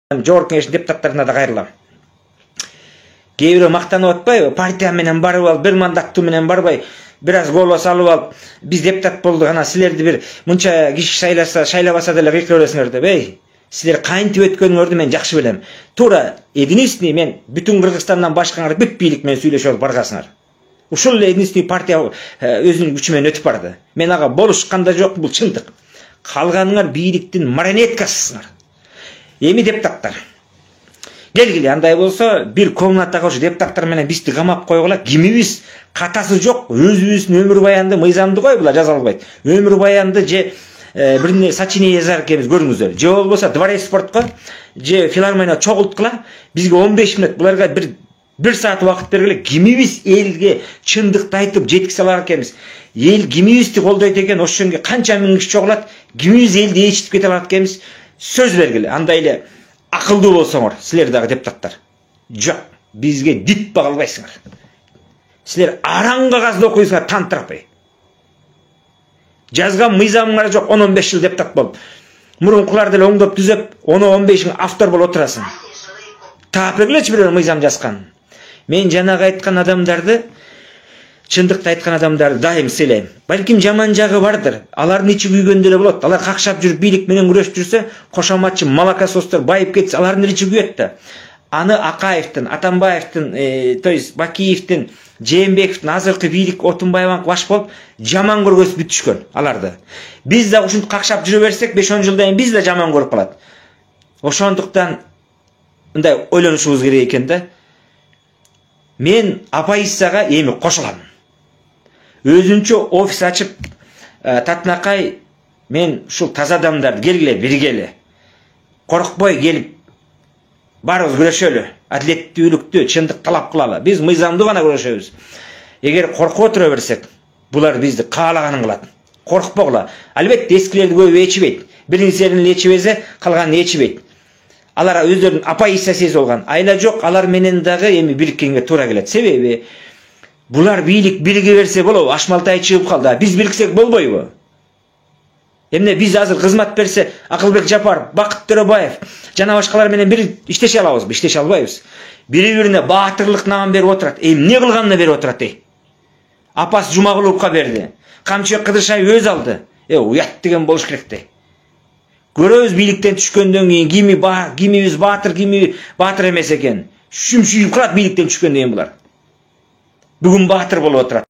Жогорку Кеңештин депутаттарына да кайрылам. Кээ бирөө мактанып атпайбы? Партия менен барып алып, бир мандаттуу менен барбай, бир аз голос алып алып, биз депутат болдук, ана силерди бир мынча киши шайлабаса деле кыйкыра бересиңер деп. Силер кантип өткөнүңөрдү мен жакшы билем. Туура единственный мен бүтүн Кыргызстандан башкаңар бүт бийлик менен сүйлөшүп алып баргасыңар. Ушул эле единственный партия өзүнүн күчү менен өтүп барды. Мен ага болушкан да жок, бул чындык. Калганыңар бийликтин марионеткасысыңар. Эми депутаттар. Келгиле, андай болсо бир комнатага ушу депутаттар менен бизди камап койгула. Кимибиз катасы жок, өзүбүздүн өмүр баянды, мыйзамды койгула, жаза албайт. Өмүр баянды же бирне сочинение жазар экенбиз, көрүңүздөр. Же болбосо дворец спортко же филармонияга чогулткула. Бизге 15 мүнөт, буларга бир саат убакыт бергиле. Кимибиз элге чындыкты айтып жеткизе алар экенбиз. Эл кимибизди колдойт экен, ошонго канча миң киши чогулат, кимибиз элди ээрчитип кете алат экенбиз. Сөз бергиле, андай эле акылдуу болсоңор, силер дагы депутаттар. Жок, бизге дит бага албайсыңар. Силер араң кагазды окуйсуңар, тантырапай. Жазган мыйзамыңар жок, 10-15 жыл депутат болуп. Мурункулар деле оңдоп түзөп, 10-15 автор болуп отурасың. Таап бергилечи бирөө мыйзам жазган. Мен жанагы айткан адамдарды, чындыкты айткан адамдарды дайым сыйлайм. Балким жаман жагы бардыр. Алардын ичи күйгөн деле болот. Алар какшап жүрүп бийлик менен күрөшүп жүрсө, кошоматчы молокосостор байып кетсе, алардын ичи күйөт да. Аны Акаевдин, Атамбаевдин, то есть Бакиевдин, Жээнбековдун азыркы бийлик Отунбаеваныкы баш болуп, жаман көргөзүп бүтүшкөн аларды. Биз да ушинтип какшап жүрө берсек, 5-10 жылдан кийин биз да жаман көрүп калат. Ошондуктан мындай ойлонушубуз керек экен да. Мен оппозицияга эми кошулам. Өзүнчө офис ачып, Татынакай, мен ушул таза адамдарды келгиле, биргеле. Коркпой келип, барыбыз күрөшөлү. Адилеттүүлүктү, чындык талап кылалы. Биз мыйзамдуу гана күрөшөбүз. Эгер коркуп отура берсек, булар бизди каалаганын кылат. Коркпогула. Албетте эскилерди көп ээчибейт. Биринсерин ээчибесе, калганын ээчибейт. Алар өздөрүнүн оппозиция сезип алган. Айла жок, алар менен дагы эми бириккенге туура келет. Себеби булар бийлик бириге берсе болобу? Ашмалтай чыгып калды. Биз бириксек болбойбу? Эмне биз азыр кызмат берсе, Акылбек Жапаров, Бакыт Төрөбаев жана башкалар менен бир иштеше алабызбы? Иштеше албайбыз. Бири-бирине баатырлык намын берип отурат. Эмне кылганына берип отурат? Апасы Жумагуловго берди. Камчыбек Кыдыршаев өз алды. Уят деген болуш керек да. Көрөбүз бийликтен түшкөндөн кийин кимибиз баатыр, кими баатыр эмес экен. Шүмшүйүп калат бийликтен түшкөндөн кийин булар. Бүгүн баатыр болуп отурат.